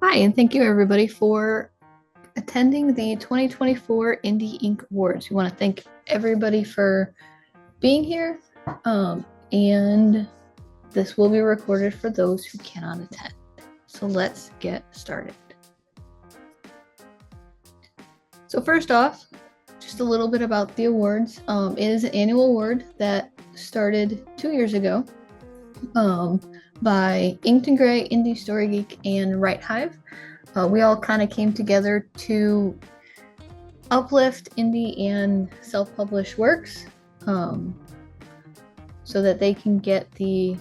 Hi, and thank you everybody for attending the 2024 Indie Ink Awards. We want to thank everybody for being here, and this will be recorded for those who cannot attend. So let's get started. So first off, just a little bit about the awards. It is an annual award that started 2 years ago by Inked and Gray, Indie Story Geek, and Right Hive. We all kind of came together to uplift indie and self-published works so that they can get the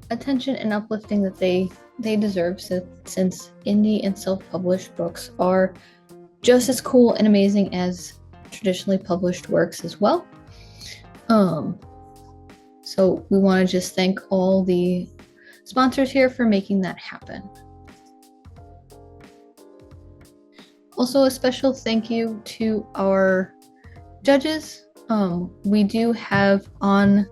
attention and uplifting that they deserve, since indie and self-published books are just as cool and amazing as traditionally published works as well. So we want to just thank all the sponsors here for making that happen. Also, a special thank you to our judges. We do have on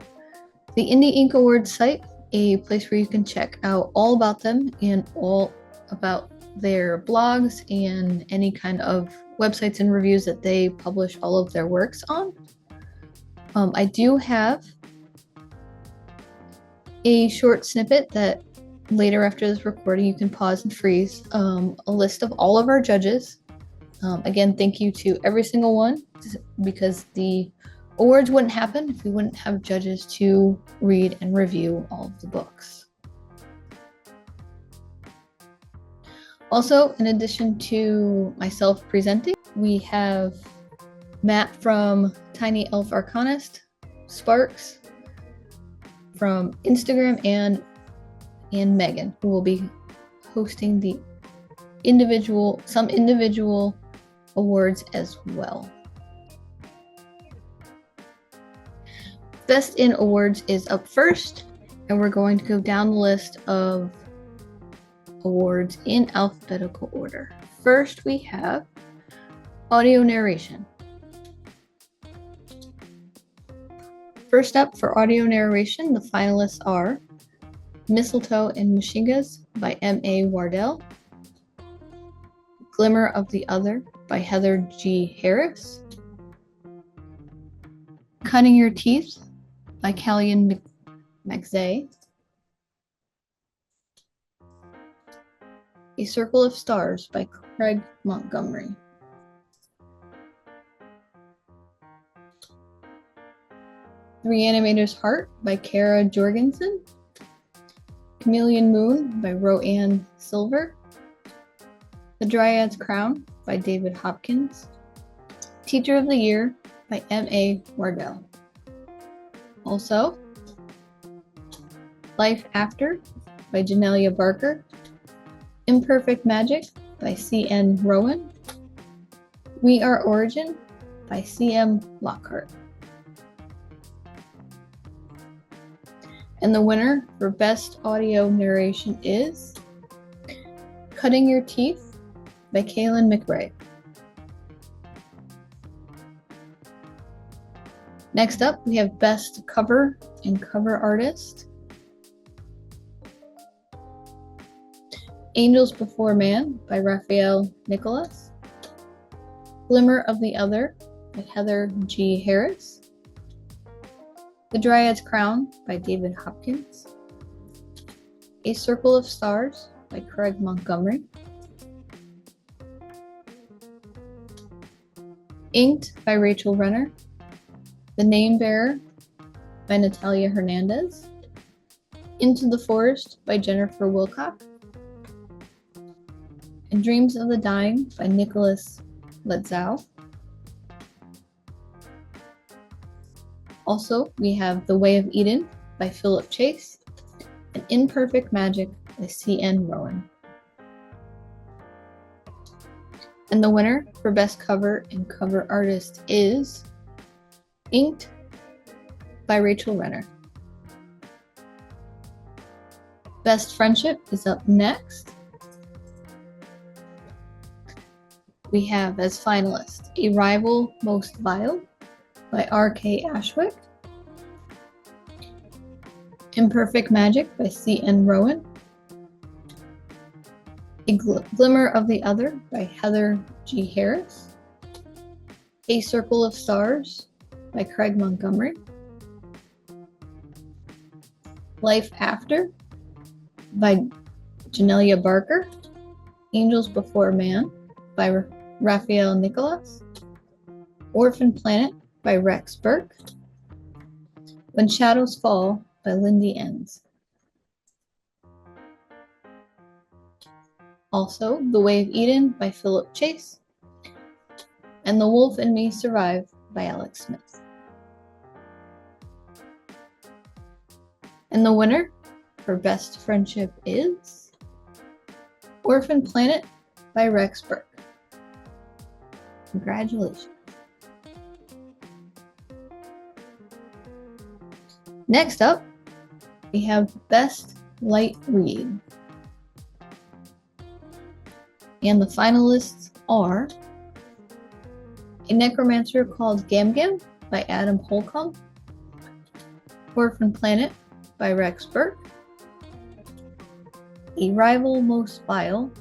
the Indie Ink Awards site a place where you can check out all about them and all about their blogs and any kind of websites and reviews that they publish all of their works on. I do have a short snippet that later after this recording you can pause and freeze, a list of all of our judges. Again, thank you to every single one, because the awards wouldn't happen if we wouldn't have judges to read and review all of the books. Also, in addition to myself presenting, we have Matt from Tiny Elf Arcanist, Sparks from Instagram, and Megan, who will be hosting the some individual awards as well. Best in Awards is up first, and we're going to go down the list of awards in alphabetical order. First, we have audio narration. First up for audio narration, the finalists are Mistletoe and Mishigas by M.A. Wardell, Glimmer of the Other by Heather G. Harris, Cutting Your Teeth by Callian McZay, A Circle of Stars by Craig Montgomery, The Reanimator's Heart by Kara Jorgensen, Chameleon Moon by Roanne Silver, The Dryad's Crown by David Hopkins, Teacher of the Year by M.A. Wardell. Also, Life After by Janelia Barker, Imperfect Magic by C.N. Rowan, We Are Origin by C.M. Lockhart. And the winner for Best Audio Narration is Cutting Your Teeth by Kaylin McRae. Next up, we have Best Cover and Cover Artist. Angels Before Man by Raphael Nicholas, Glimmer of the Other by Heather G. Harris, The Dryad's Crown by David Hopkins, A Circle of Stars by Craig Montgomery, Inked by Rachel Renner, The Name Bearer by Natalia Hernandez, Into the Forest by Jennifer Wilcock, and Dreams of the Dying by Nicholas Letzow. Also, we have The Way of Eden by Philip Chase and Imperfect Magic by C.N. Rowan. And the winner for Best Cover and Cover Artist is Inked by Rachel Renner. Best Friendship is up next. We have as finalists A Rival Most Vile by R.K. Ashwick, Imperfect Magic by C.N. Rowan, A Glimmer of the Other by Heather G. Harris. A Circle of Stars by Craig Montgomery. Life After by Janelia Barker. Angels Before Man by Raphael Nicolas. Orphan Planet by Rex Burke. When Shadows Fall by Lindy Enns. Also, The Way of Eden by Philip Chase. And The Wolf and Me Survive by Alex Smith. And the winner for Best Friendship is Orphan Planet by Rex Burke. Congratulations. Next up, we have Best Light Read. And the finalists are A Necromancer Called Gam Gam by Adam Holcomb, Orphan Planet by Rex Burke, A Rival Most Vile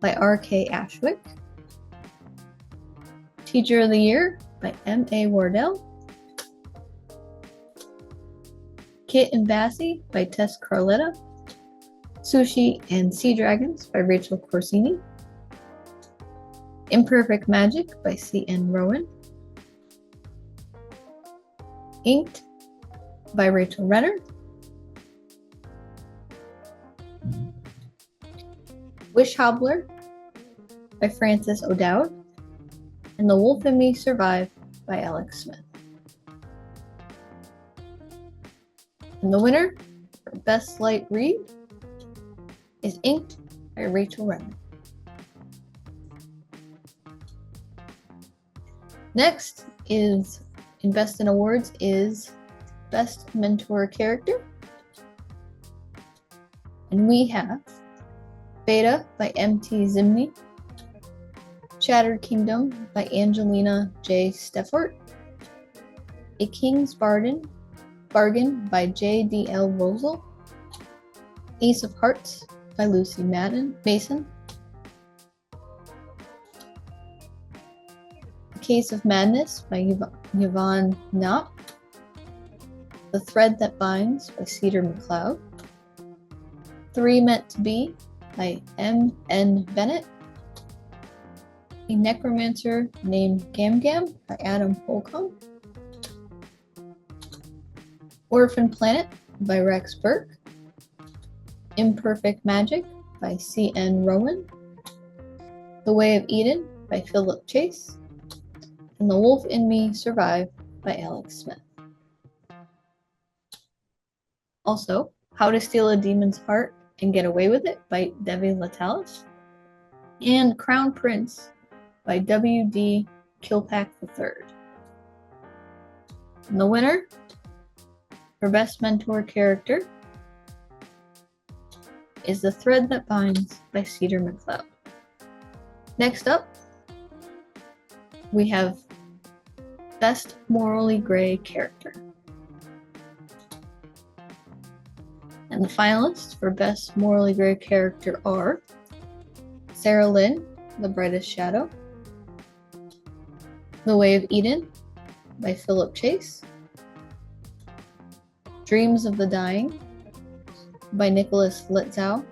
by R.K. Ashwick, Teacher of the Year by M.A. Wardell, Kit and Bassy by Tess Carletta, Sushi and Sea Dragons by Rachel Corsini, Imperfect Magic by C.N. Rowan, Inked by Rachel Renner, Wish Hobbler by Frances O'Dowd, and The Wolf and Me Survive by Alex Smith. And the winner for Best Light Read is Inked by Rachel Renner. Next is in Best in Awards is Best Mentor Character. And we have Beta by M.T. Zimney, Shattered Kingdom by Angelina J. Steffort, A King's Bargain by J.D.L. Rosal, Ace of Hearts by Lucy Mason, A Case of Madness by Yvonne Knopp, The Thread That Binds by Cedar McLeod, Three Meant to Be by M.N. Bennett, A Necromancer Named Gam Gam by Adam Holcomb, Orphan Planet by Rex Burke, Imperfect Magic by C.N. Rowan, The Way of Eden by Philip Chase, and The Wolf in Me Survive by Alex Smith. Also, How to Steal a Demon's Heart and Get Away with It by Devi Latalis, and Crown Prince by W.D. Kilpack III. And the winner for Best Mentor Character is The Thread That Binds by Cedar McLeod. Next up, we have Best Morally Gray Character. And the finalists for Best Morally Gray Character are Sarah Lynn, The Brightest Shadow, The Way of Eden by Philip Chase, Dreams of the Dying by Nicholas Litzow,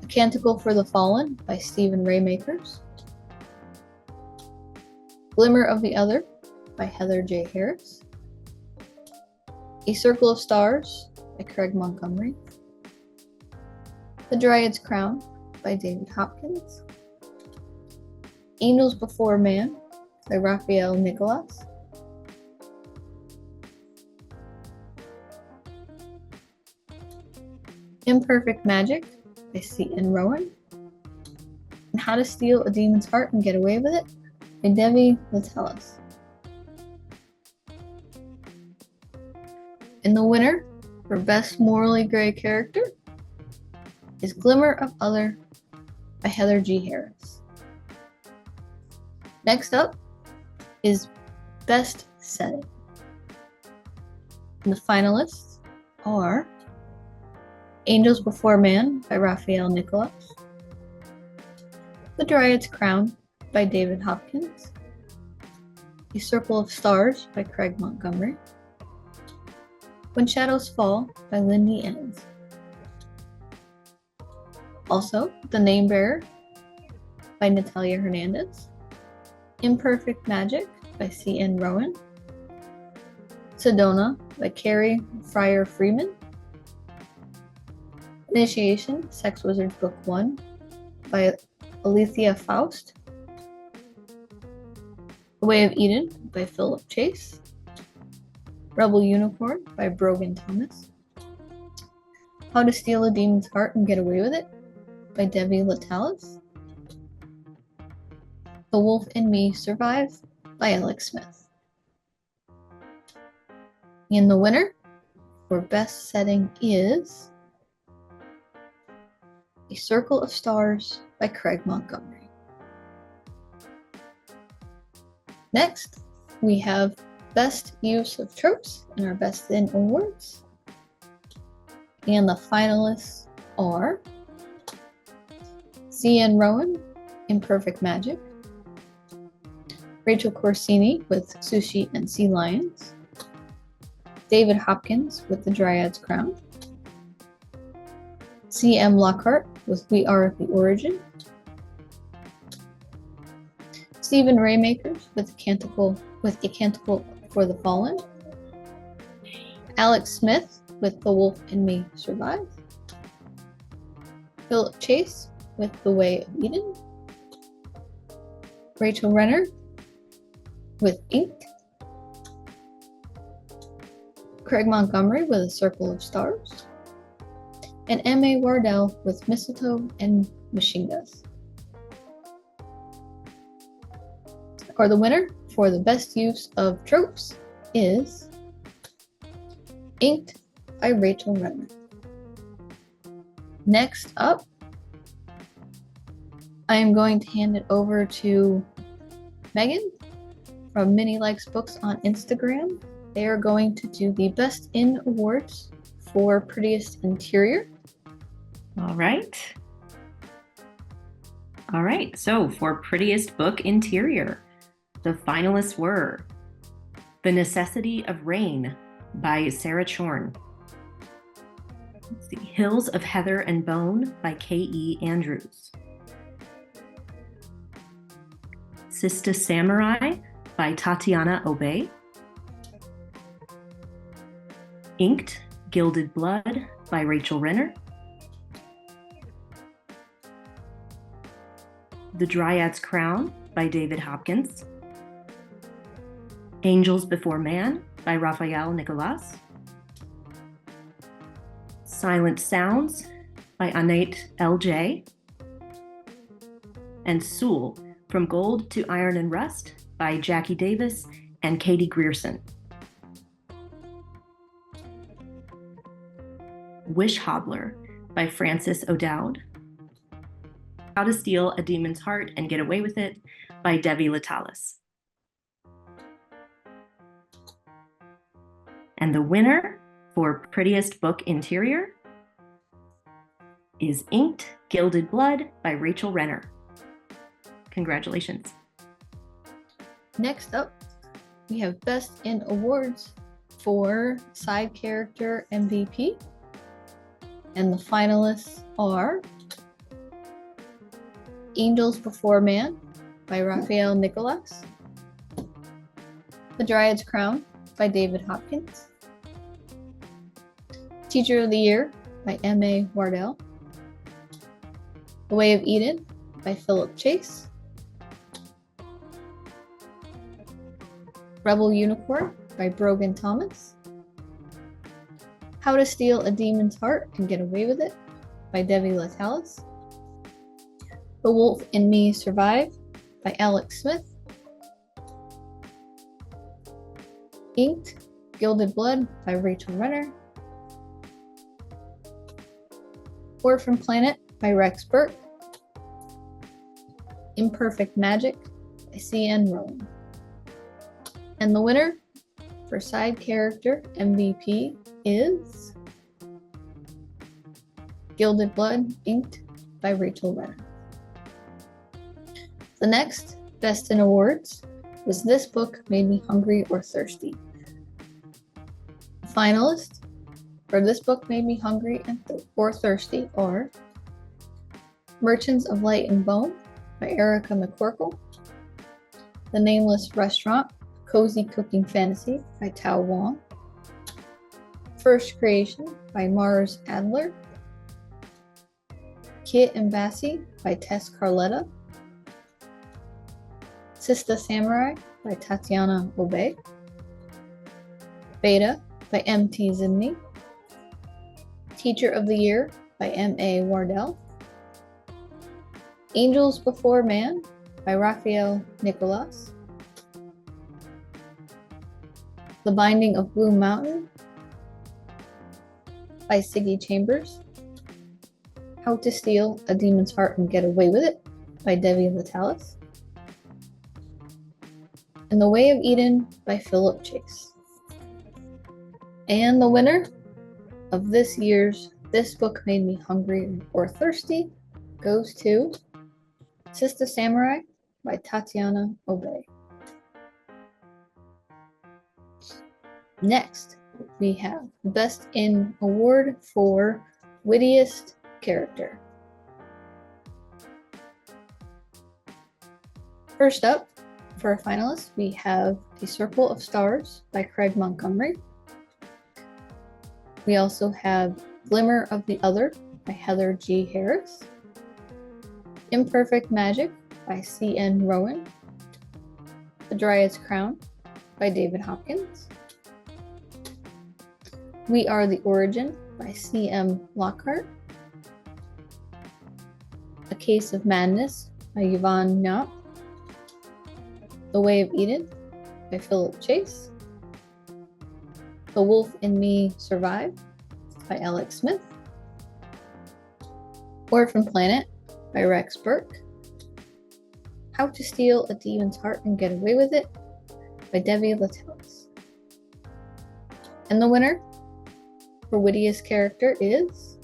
A Canticle for the Fallen by Stephen Raymakers, Glimmer of the Other by Heather J. Harris, A Circle of Stars by Craig Montgomery, The Dryad's Crown by David Hopkins, Angels Before Man by Raphael Nicolas, Imperfect Magic by C.N. Rowan, and How to Steal a Demon's Heart and Get Away with It by Devi Latalis. And the winner for Best Morally Gray Character is Glimmer of Other by Heather G. Harris. Next up is Best Setting. And the finalists are Angels Before Man by Raphael Nicholas. The Dryad's Crown by David Hopkins. A Circle of Stars by Craig Montgomery. When Shadows Fall by Lindy Enns. Also, The Name Bearer by Natalia Hernandez. Imperfect Magic by C.N. Rowan. Sedona by Carrie Fryer Freeman. Initiation, Sex Wizards Book 1 by Alethea Faust. The Way of Eden by Philip Chase. Rebel Unicorn by Brogan Thomas. How to Steal a Demon's Heart and Get Away with It by Debbie Latalis. The Wolf in Me Survives by Alex Smith. And the winner for best setting is A Circle of Stars by Craig Montgomery. Next, we have best use of tropes in our Best In awards. And the finalists are C.N. Rowan, Imperfect Magic. Rachel Corsini with Sushi and Sea Lions. David Hopkins with The Dryad's Crown. C.M. Lockhart with We Are the Origin. Stephen Raymakers with A Canticle for the Fallen. Alex Smith with The Wolf in Me Survives. Philip Chase with The Way of Eden. Rachel Renner with Inked. Craig Montgomery with A Circle of Stars. And M.A. Wardell with Mistletoe and Machine Guns. Or the winner for the best use of tropes is Inked by Rachel Renner. Next up, I am going to hand it over to Megan from Minnie Likes Books on Instagram. They are going to do the Best In awards for Prettiest Interior. All right. So for Prettiest Book Interior, the finalists were The Necessity of Rain by Sarah Chorn. Hills of Heather and Bone by K.E. Andrews. Sista Samurai by Tatiana Obey. Inked Gilded Blood by Rachel Renner. The Dryad's Crown by David Hopkins. Angels Before Man by Raphael Nicholas. Silent Sounds by Anait L.J. And Sewell, From Gold to Iron and Rust by Jackie Davis and Katie Grierson. Wish Hobbler by Frances O'Dowd. How to Steal a Demon's Heart and Get Away with It by Debbie Latalis. And the winner for Prettiest Book Interior is Inked Gilded Blood by Rachel Renner. Congratulations. Next up, we have Best In awards for Side Character MVP. And the finalists are Angels Before Man by Raphael Nicholas. The Dryad's Crown by David Hopkins. Teacher of the Year by M.A. Wardell. The Way of Eden by Philip Chase. Rebel Unicorn by Brogan Thomas. How to Steal a Demon's Heart and Get Away with It by Debbie Latalis. The Wolf in Me Survive by Alex Smith. Inked Gilded Blood by Rachel Renner. Orphan Planet by Rex Burke. Imperfect Magic by C.N. Rowan. And the winner for Side Character MVP is Gilded Blood, inked by Rachel Renner. The next Best in Awards was This Book Made Me Hungry or Thirsty. The finalists for This Book Made Me Hungry or Thirsty are Merchants of Light and Bone by Erica McCorkle, The Nameless Restaurant, Cozy Cooking Fantasy by Tao Wong, First Creation by Mars Adler, Kit and Bassie by Tess Carletta, Sista Samurai by Tatiana Obey, Beta by M.T. Zimney, Teacher of the Year by M.A. Wardell, Angels Before Man by Raphael Nicolas, The Binding of Blue Mountain by Siggy Chambers, How to Steal a Demon's Heart and Get Away with It by Debbie Latalis, and The Way of Eden by Philip Chase. And the winner of this year's This Book Made Me Hungry or Thirsty goes to Sista Samurai by Tatiana Obey. Next, we have Best in Award for Wittiest Character. First up, for our finalists, we have A Circle of Stars by Craig Montgomery. We also have Glimmer of the Other by Heather G. Harris, Imperfect Magic by C.N. Rowan, The Dryad's Crown by David Hopkins, We Are the Origin by C.M. Lockhart, A Case of Madness by Yvonne Knott, The Way of Eden by Philip Chase, The Wolf in Me Survived by Alex Smith, Orphan Planet by Rex Burke, How to Steal a Demon's Heart and Get Away with It by Debbie Latalis. And the winner for Wittiest Character is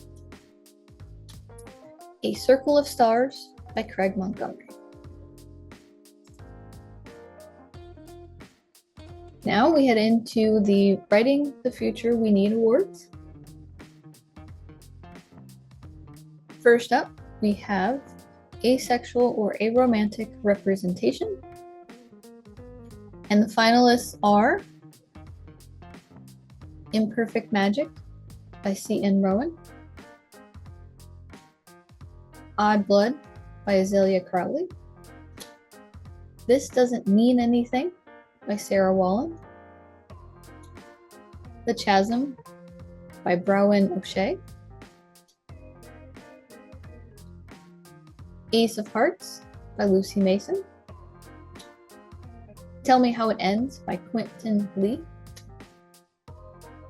A Circle of Stars by Craig Montgomery. Now we head into the Writing the Future We Need awards. First up, we have Asexual or Aromantic Representation. And the finalists are Imperfect Magic by C.N. Rowan, Odd Blood by Azalea Crowley, This Doesn't Mean Anything by Sarah Wallen, The Chasm by Browen O'Shea, Ace of Hearts by Lucy Mason, Tell Me How It Ends by Quentin Lee,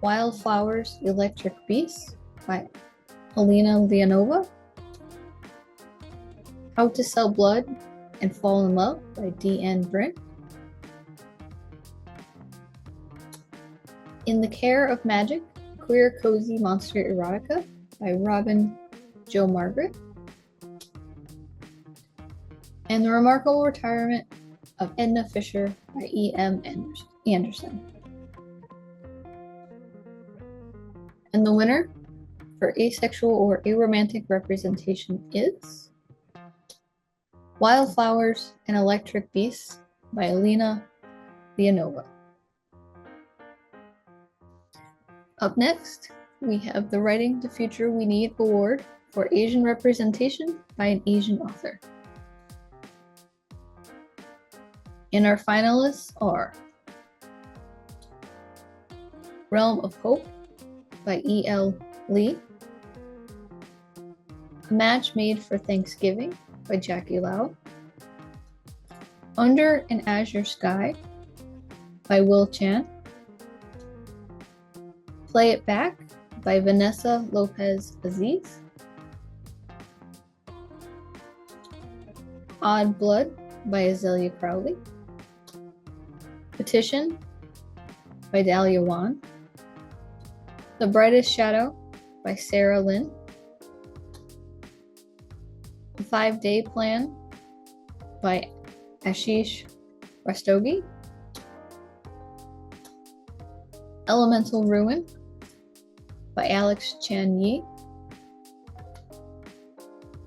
Wildflowers, Electric Beasts by Helena Leonova, How to Sell Blood and Fall in Love by D.N. Brent, In the Care of Magic, Queer Cozy Monster Erotica by Robin Jo Margaret, and The Remarkable Retirement of Edna Fisher by E.M. Anderson. And the winner for Asexual or Aromantic Representation is Wildflowers and Electric Beasts by Elena Leonova. Up next, we have the Writing the Future We Need award for Asian representation by an Asian author. And our finalists are Realm of Hope by E.L. Lee, A Match Made for Thanksgiving by Jackie Lau, Under an Azure Sky by Will Chan, Play It Back by Vanessa Lopez Aziz, Odd Blood by Azalea Crowley, Petition by Dahlia Wan, The Brightest Shadow by Sarah Lynn, The 5-Day Plan by Ashish Rastogi. Elemental Ruin by Alex Chan Yi.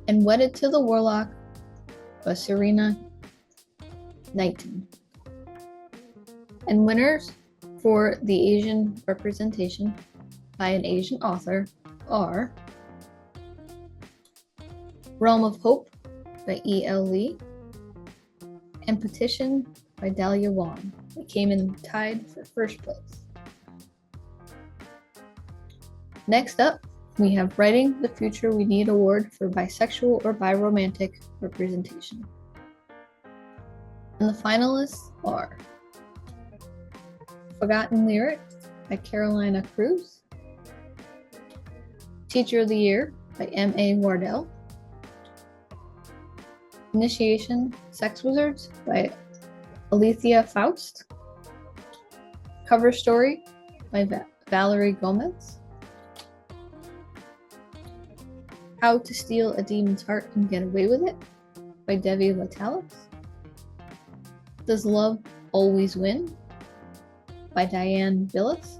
And Wedded to the Warlock by Serena Knighton. And winners for the Asian representation by an Asian author are Realm of Hope by E.L. Lee and Petition by Dahlia Wong. It came in tied for first place. Next up, we have Writing the Future We Need Award for Bisexual or Biromantic Representation. And the finalists are Forgotten Lyrics by Carolina Cruz, Teacher of the Year by M.A. Wardell, Initiation Sex Wizards by Alethea Faust, Cover Story by Valerie Gomez, How to Steal a Demon's Heart and Get Away with It by Devi Latalis, Does Love Always Win by Diane Billis,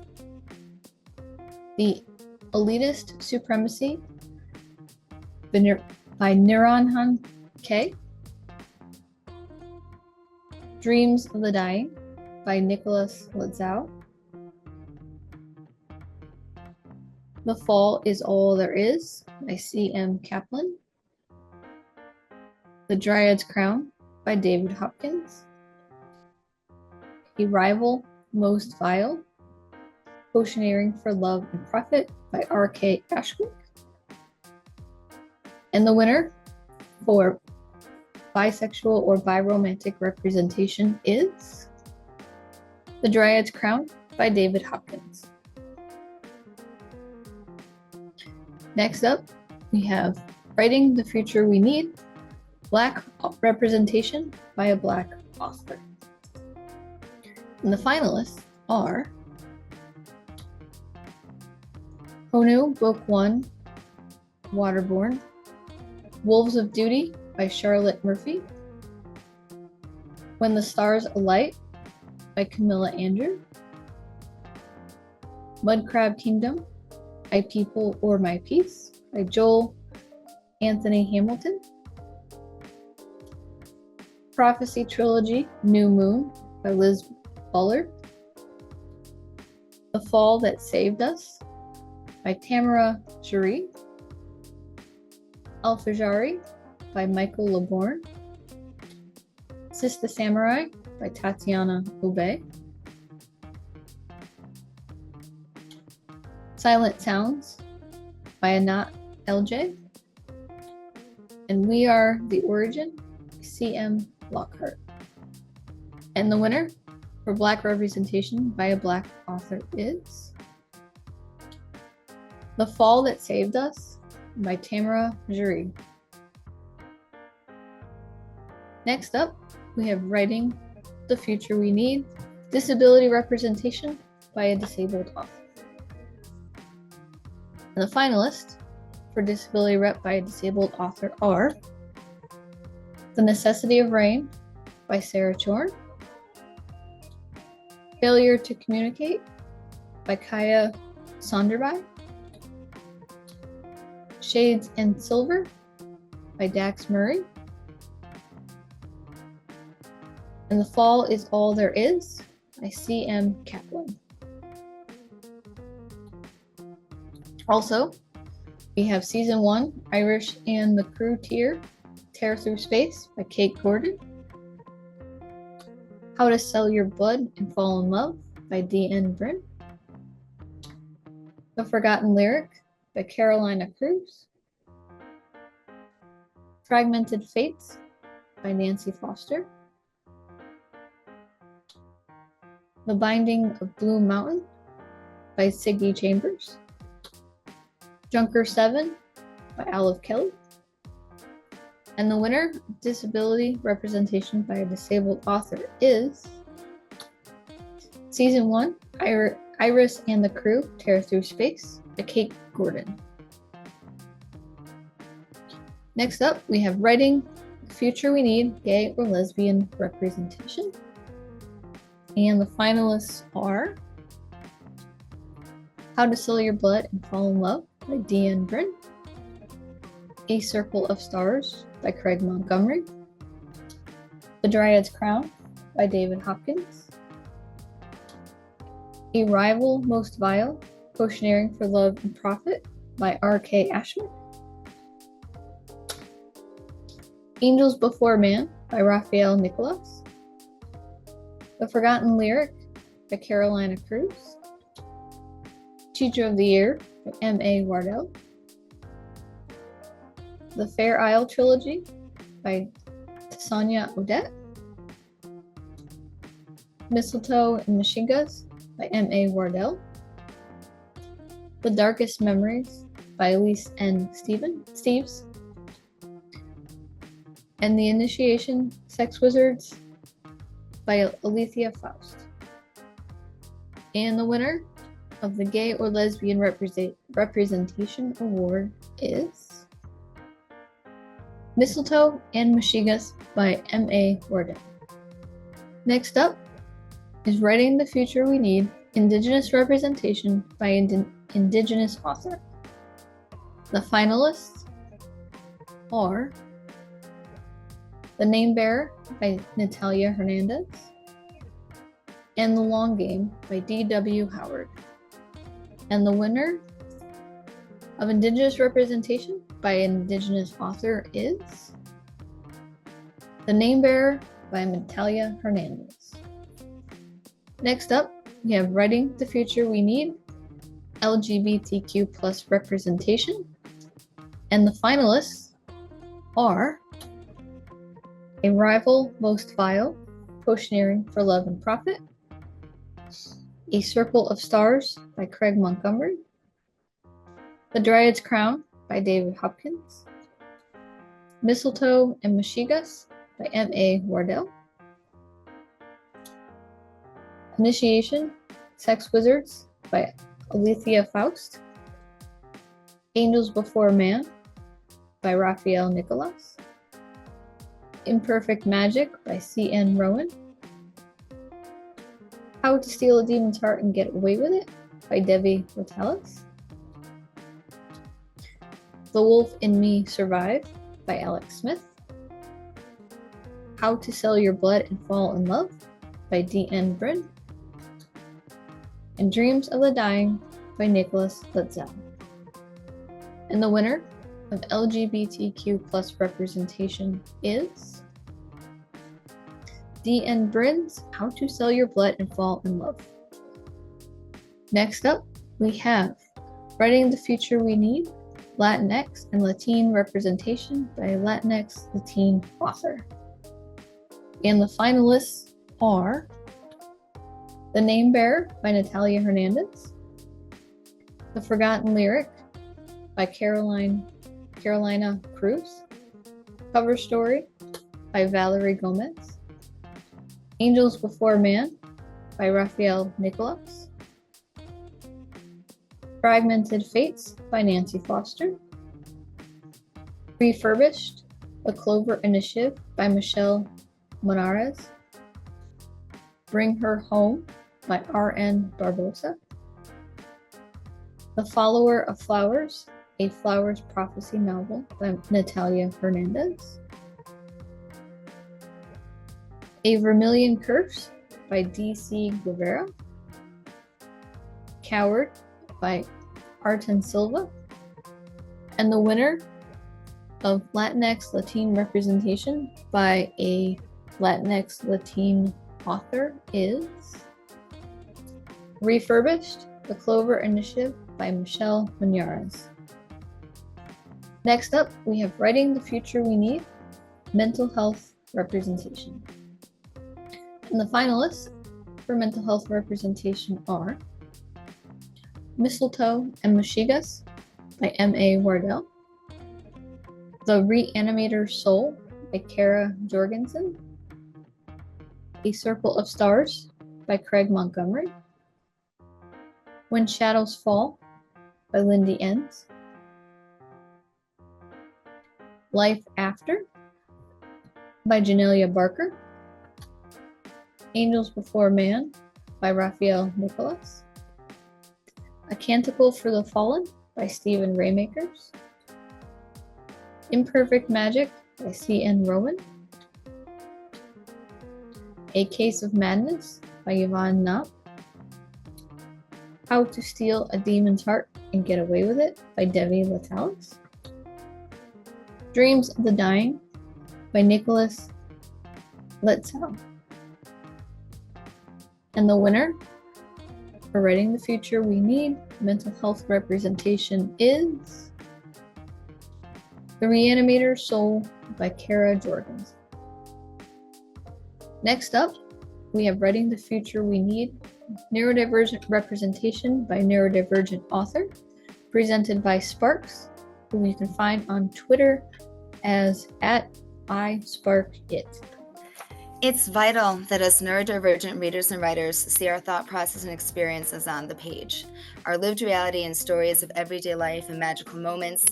The Elitist Supremacy by Niranjan K, Dreams of the Dying by Nicholas Litzau, The Fall Is All There Is by C.M. Kaplan, The Dryad's Crown by David Hopkins, A Rival Most Vile, Oceaneering for Love and Profit by R.K. Ashwick. And the winner for bisexual or biromantic representation is The Dryad's Crown by David Hopkins. Next up, we have Writing the Future We Need, Black representation by a Black author. And the finalists are Honu, Book 1, Waterborne, Wolves of Duty by Charlotte Murphy, When the Stars Alight by Camilla Andrew, Mudcrab Kingdom, My People or My Peace by Joel Anthony Hamilton, Prophecy Trilogy, New Moon by Liz Bullard, The Fall That Saved Us by Tamara Jaree, Al-Fajari by Michael Labourne, Sister Samurai by Tatiana Obey, Silent Sounds by Anat LJ, and We Are the Origin, C.M. Lockhart. And the winner for Black representation by a Black author is The Fall That Saved Us by Tamara Jaree. Next up, we have Writing the Future We Need, Disability Representation by a Disabled Author. And the finalists for Disability Rep by a Disabled Author are The Necessity of Rain by Sarah Chorn, Failure to Communicate by Kaya Sonderby, Shades and Silver by Dax Murray, and The Fall Is All There Is by C.M. Kaplan. Also, we have Season 1, Irish and the Crew Tear Through Space by Kate Gordon, How to Sell Your Blood and Fall in Love by D.N. Brin, The Forgotten Lyric by Carolina Cruz, Fragmented Fates by Nancy Foster, The Binding of Blue Mountain by Siggy Chambers, Junker 7 by Olive Kelly, and the winner of Disability Representation by a Disabled Author is Season 1, Iris and the Crew Tear Through Space by Kate Gordon. Next up, we have Writing the Future We Need, Gay or Lesbian Representation. And the finalists are How to Sell Your Blood and Fall in Love by Deanne Bryn, A Circle of Stars by Craig Montgomery, The Dryad's Crown by David Hopkins, A Rival Most Vile, Potioneering for Love and Profit by R.K. Ashman, Angels Before Man by Raphael Nicholas, The Forgotten Lyric by Carolina Cruz, Teacher of the Year by M.A. Wardell, The Fair Isle Trilogy by Tasanya Odette, Mistletoe and Mishigas by M.A. Wardell, The Darkest Memories by Elise N. Steves, and The Initiation Sex Wizards by Alethea Faust. And the winner of the Gay or Lesbian Representation Award is Mistletoe and Mishigas by M.A. Wardell. Next up is Writing the Future We Need, Indigenous Representation by Indigenous Author. The finalists are The Name Bearer by Natalia Hernandez and The Long Game by D.W. Howard. And the winner of Indigenous Representation by Indigenous Author is The Name Bearer by Natalia Hernandez. Next up, we have Writing the Future We Need, LGBTQ plus representation. And the finalists are A Rival Most Vile, Potioneering for Love and Profit, A Circle of Stars by Craig Montgomery, The Dryad's Crown by David Hopkins, Mistletoe and Mishigas by M.A. Wardell, Initiation Sex Wizards by Alethea Faust, Angels Before Man by Raphael Nicholas, Imperfect Magic by C.N. Rowan, How to Steal a Demon's Heart and Get Away with It by Devi Ratalis, The Wolf in Me Survive by Alex Smith, How to Sell Your Blood and Fall in Love by D.N. Bryn, and Dreams of the Dying by Nicholas Letzel. And the winner of LGBTQ plus representation is D.N. Bryn's How to Sell Your Blood and Fall in Love. Next up, we have Writing the Future We Need, Latinx and Latin Representation by Latinx Latin Author. And the finalists are The Name Bearer by Natalia Hernandez, The Forgotten Lyric by Carolina Cruz, Cover Story by Valerie Gomez, Angels Before Man by Raphael Nicholas, Fragmented Fates by Nancy Foster, Refurbished, The Clover Initiative by Michelle Monares, Bring Her Home by R.N. Barbosa, The Follower of Flowers, a Flowers Prophecy novel by Natalia Hernandez, A Vermilion Curse by D.C. Guevara, Coward by Arten Silva, and the winner of Latinx Latin Representation by a Latinx Latin author is Refurbished, The Clover Initiative by Michelle Munoz. Next up, we have Writing the Future We Need, Mental Health Representation. And the finalists for mental health representation are Mistletoe and Mishigas by M.A. Wardell, The Reanimator's Soul by Kara Jorgensen, A Circle of Stars by Craig Montgomery, When Shadows Fall by Lindy Enns, Life After by Janelia Barker. Angels Before Man by Raphael Nicholas. A Canticle for the Fallen by Stephen Raymakers. Imperfect Magic by C.N. Rowan. A Case of Madness by Yvonne Knopp. How to Steal a Demon's Heart and Get Away with It by Devi Latalis. Dreams of the Dying by Nicholas Letzow. And the winner for Writing the Future We Need mental health representation is The Reanimator's Soul by Kara Jorgens. Next up, we have Writing the Future We Need neurodivergent representation by neurodivergent author, presented by Sparks, who you can find on Twitter as @ISparkIt. It's vital that as neurodivergent readers and writers see our thought process and experiences on the page, our lived reality and stories of everyday life and magical moments.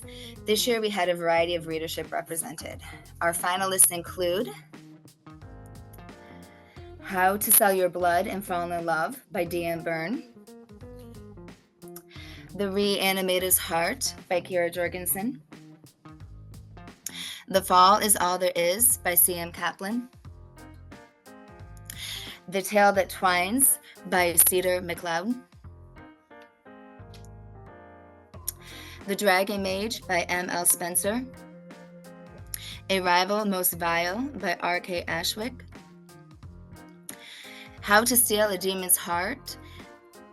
This year we had a variety of readership represented. Our finalists include How to Sell Your Blood and Fall in Love by Deanne Byrne, The Reanimator's Heart by Kara Jorgensen, The Fall Is All There Is by C.M. Kaplan, The Tale That Twines by Cedar McLeod, The Dragon Mage by M.L. Spencer, A Rival Most Vile by R.K. Ashwick, How to Steal a Demon's Heart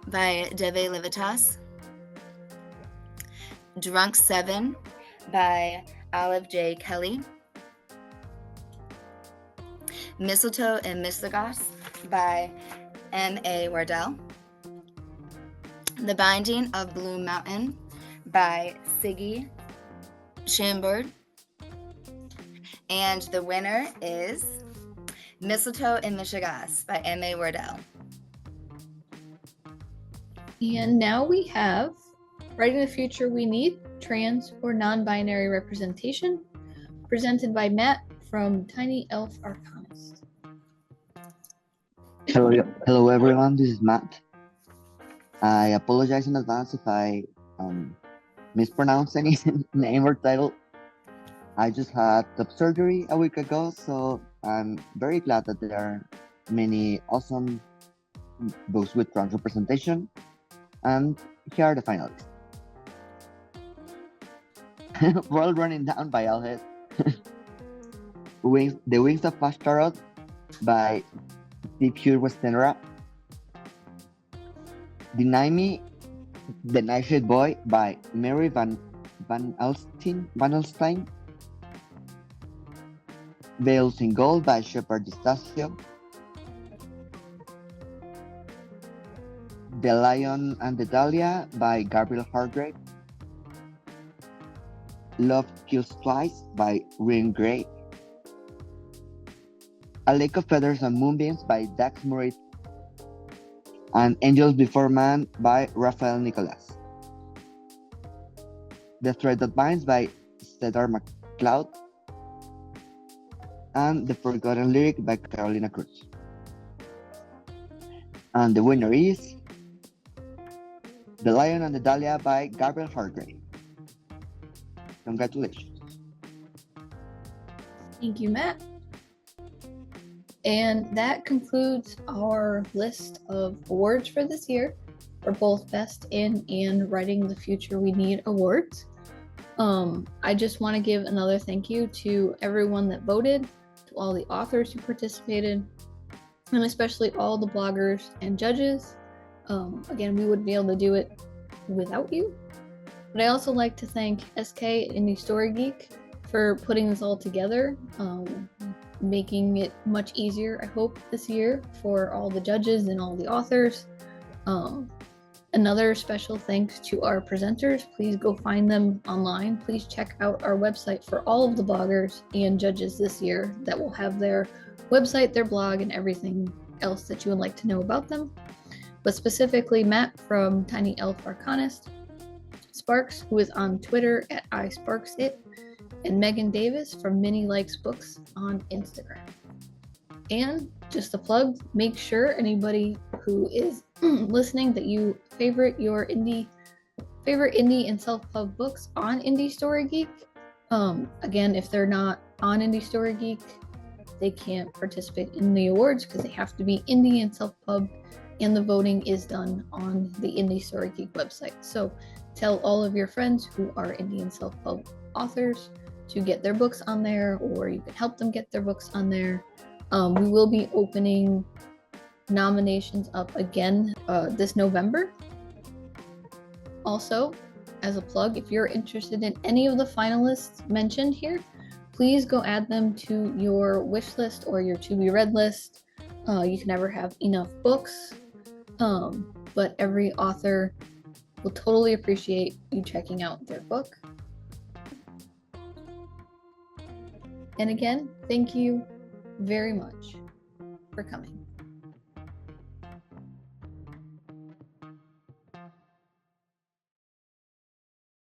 by Devi Levitas, Drunk 7 by Olive J. Kelly, Mistletoe and Mistletoe by M.A. Wardell, The Binding of Blue Mountain by Siggy Schambird, and the winner is Mistletoe and Mishigas by M.A. Wardell. And now we have Writing the Future We Need trans or non-binary representation, presented by Matt from Tiny Elf Arcanist. Hello everyone, this is Matt. I apologize in advance if I mispronounce any name or title. I just had top surgery a week ago, so I'm very glad that there are many awesome books with trans representation. And here are the finalists. World Running Down by Alhead. The Wings of Ashtaroth by Steve Hugh Westenra. Deny Me, The Nightshade Boy by Mary Van Alstyne. Veils in Gold by Shepard Distasio. The Lion and the Dahlia by Gabriel Hargrave. Love Kills Twice by Ryan Gray. A Lake of Feathers and Moonbeams by Dax Murray. And Angels Before Man by Raphael Nicholas. The Thread That Binds by Cedar McLeod. And The Forgotten Lyric by Carolina Cruz. And the winner is The Lion and the Dahlia by Gabriel Hargrave. Congratulations. Thank you, Matt. And that concludes our list of awards for this year for both Best in and Writing the Future We Need awards. I just want to give another thank you to everyone that voted, to all the authors who participated, and especially all the bloggers and judges. Again, we wouldn't be able to do it without you. But I also like to thank SK Indie Story Geek for putting this all together, making it much easier, I hope, this year for all the judges and all the authors. Another special thanks to our presenters. Please go find them online. Please check out our website for all of the bloggers and judges this year that will have their website, their blog, and everything else that you would like to know about them. But specifically Matt from Tiny Elf Arcanist, Sparks, who is on Twitter @ISparksIt, and Megan Davis from Minnie Likes Books on Instagram. And just a plug, make sure anybody who is listening that you favorite indie and self-pub books on Indie Story Geek. Again, if they're not on Indie Story Geek, they can't participate in the awards because they have to be indie and self-pub, and the voting is done on the Indie Story Geek website. So tell all of your friends who are indie and self-pub authors to get their books on there, or you can help them get their books on there. We will be opening nominations up again this November. Also, as a plug, if you're interested in any of the finalists mentioned here, please go add them to your wish list or your to be read list. You can never have enough books, but every author will totally appreciate you checking out their book. And again, thank you very much for coming.